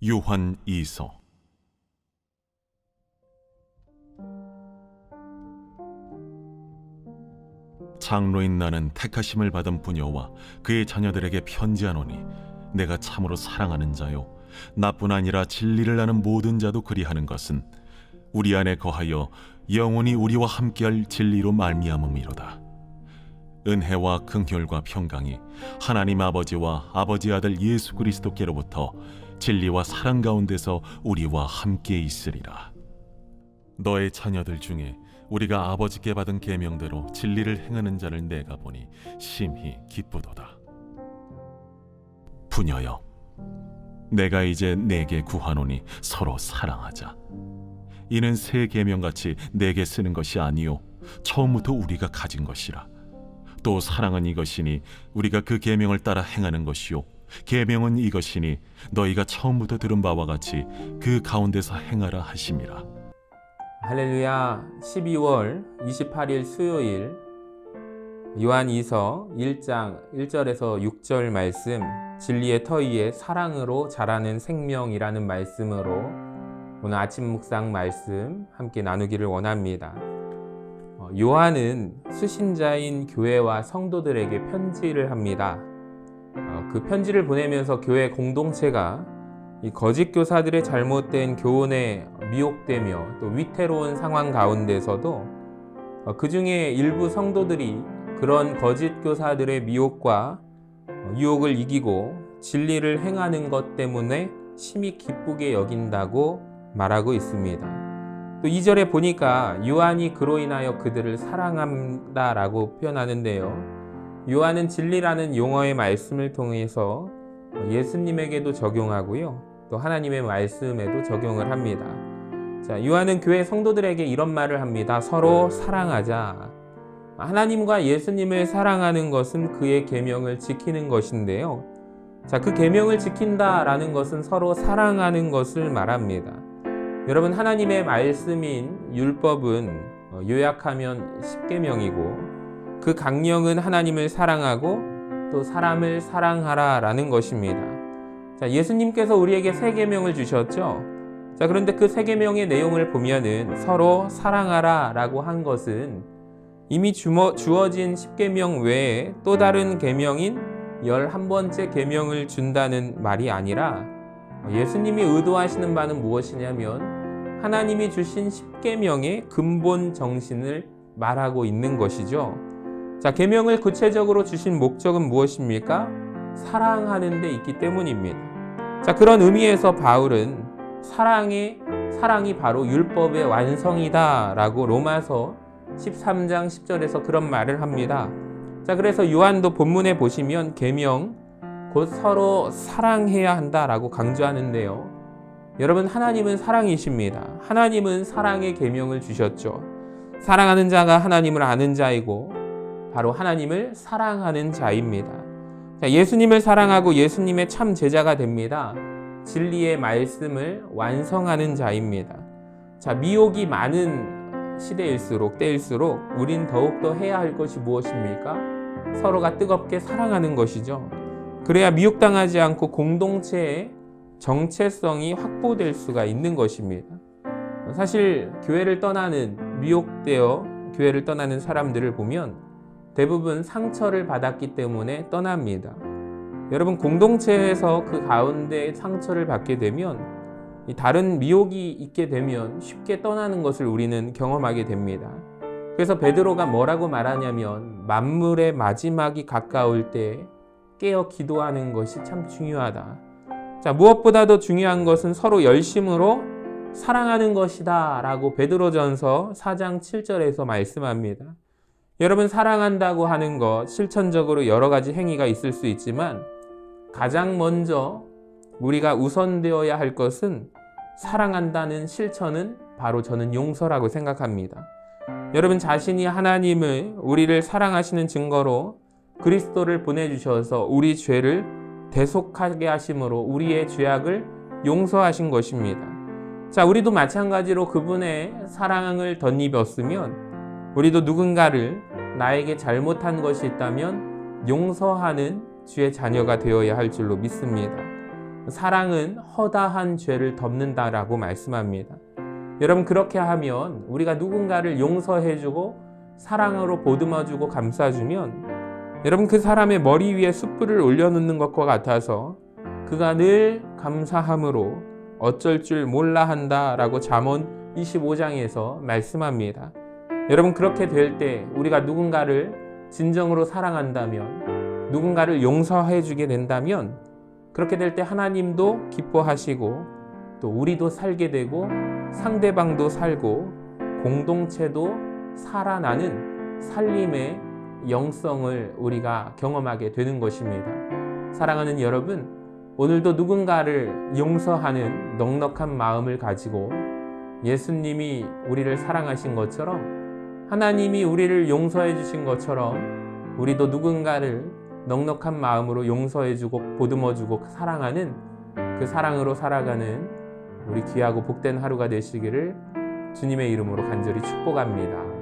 요한 2서. 장로인 나는 택하심을 받은 부녀와 그의 자녀들에게 편지하노니, 내가 참으로 사랑하는 자요 나뿐 아니라 진리를 아는 모든 자도 그리하는 것은 우리 안에 거하여 영원히 우리와 함께할 진리로 말미암음이로다. 은혜와 긍휼과 평강이 하나님 아버지와 아버지 아들 예수 그리스도께로부터 진리와 사랑 가운데서 우리와 함께 있으리라. 너의 자녀들 중에 우리가 아버지께 받은 계명대로 진리를 행하는 자를 내가 보니 심히 기쁘도다. 부녀여, 내가 이제 내게 구하노니 서로 사랑하자. 이는 새 계명같이 내게 쓰는 것이 아니요 처음부터 우리가 가진 것이라. 또 사랑은 이것이니 우리가 그 계명을 따라 행하는 것이요 계명은 이것이니 너희가 처음부터 들은 바와 같이 그 가운데서 행하라 하심이라. 할렐루야. 12월 28일 수요일 요한 2서 1장 1절에서 6절 말씀, 진리의 터 위에 사랑으로 자라는 생명이라는 말씀으로 오늘 아침 묵상 말씀 함께 나누기를 원합니다. 요한은 수신자인 교회와 성도들에게 편지를 합니다. 그 편지를 보내면서 교회 공동체가 이 거짓 교사들의 잘못된 교훈에 미혹되며 또 위태로운 상황 가운데서도 그 중에 일부 성도들이 그런 거짓 교사들의 미혹과 유혹을 이기고 진리를 행하는 것 때문에 심히 기쁘게 여긴다고 말하고 있습니다. 또 2절에 보니까 요한이 그로 인하여 그들을 사랑한다라고 표현하는데요. 요한은 진리라는 용어의 말씀을 통해서 예수님에게도 적용하고요, 또 하나님의 말씀에도 적용을 합니다. 자, 요한은 교회 성도들에게 이런 말을 합니다. 서로 사랑하자. 하나님과 예수님을 사랑하는 것은 그의 계명을 지키는 것인데요. 자, 그 계명을 지킨다라는 것은 서로 사랑하는 것을 말합니다. 여러분, 하나님의 말씀인 율법은 요약하면 10계명이고 그 강령은 하나님을 사랑하고 또 사람을 사랑하라라는 것입니다. 자, 예수님께서 우리에게 새 계명을 주셨죠. 자, 그런데 그 새 계명의 내용을 보면은 서로 사랑하라라고 한 것은 이미 주어진 10계명 외에 또 다른 계명인 11번째 계명을 준다는 말이 아니라 예수님이 의도하시는 바는 무엇이냐면 하나님이 주신 10계명의 근본 정신을 말하고 있는 것이죠. 자, 계명을 구체적으로 주신 목적은 무엇입니까? 사랑하는 데 있기 때문입니다. 자, 그런 의미에서 바울은 사랑이 바로 율법의 완성이다 라고 로마서 13장 10절에서 그런 말을 합니다. 자, 그래서 요한도 본문에 보시면 계명 곧 서로 사랑해야 한다라고 강조하는데요. 여러분, 하나님은 사랑이십니다. 하나님은 사랑의 계명을 주셨죠. 사랑하는 자가 하나님을 아는 자이고 바로 하나님을 사랑하는 자입니다. 자, 예수님을 사랑하고 예수님의 참 제자가 됩니다. 진리의 말씀을 완성하는 자입니다. 자, 미혹이 많은 시대일수록 때일수록 우린 더욱더 해야 할 것이 무엇입니까? 서로가 뜨겁게 사랑하는 것이죠. 그래야 미혹당하지 않고 공동체의 정체성이 확보될 수가 있는 것입니다. 사실 교회를 떠나는, 미혹되어 교회를 떠나는 사람들을 보면 대부분 상처를 받았기 때문에 떠납니다. 여러분, 공동체에서 그 가운데 상처를 받게 되면 다른 미혹이 있게 되면 쉽게 떠나는 것을 우리는 경험하게 됩니다. 그래서 베드로가 뭐라고 말하냐면 만물의 마지막이 가까울 때 깨어 기도하는 것이 참 중요하다. 자, 무엇보다도 중요한 것은 서로 열심으로 사랑하는 것이다 라고 베드로전서 4장 7절에서 말씀합니다. 여러분, 사랑한다고 하는 것 실천적으로 여러 가지 행위가 있을 수 있지만 가장 먼저 우리가 우선되어야 할 것은 사랑한다는 실천은 바로 저는 용서라고 생각합니다. 여러분, 자신이 하나님을, 우리를 사랑하시는 증거로 그리스도를 보내주셔서 우리 죄를 대속하게 하심으로 우리의 죄악을 용서하신 것입니다. 자, 우리도 마찬가지로 그분의 사랑을 덧입었으면 우리도 누군가를, 나에게 잘못한 것이 있다면 용서하는 주의 자녀가 되어야 할 줄로 믿습니다. 사랑은 허다한 죄를 덮는다라고 말씀합니다. 여러분, 그렇게 하면 우리가 누군가를 용서해주고 사랑으로 보듬어주고 감싸주면 여러분, 그 사람의 머리 위에 숯불을 올려놓는 것과 같아서 그가 늘 감사함으로 어쩔 줄 몰라 한다라고 잠언 25장에서 말씀합니다. 여러분, 그렇게 될 때 우리가 누군가를 진정으로 사랑한다면, 누군가를 용서해 주게 된다면, 그렇게 될 때 하나님도 기뻐하시고 또 우리도 살게 되고 상대방도 살고 공동체도 살아나는 살림의 영성을 우리가 경험하게 되는 것입니다. 사랑하는 여러분, 오늘도 누군가를 용서하는 넉넉한 마음을 가지고 예수님이 우리를 사랑하신 것처럼, 하나님이 우리를 용서해 주신 것처럼 우리도 누군가를 넉넉한 마음으로 용서해주고 보듬어주고 사랑하는 그 사랑으로 살아가는 우리 귀하고 복된 하루가 되시기를 주님의 이름으로 간절히 축복합니다.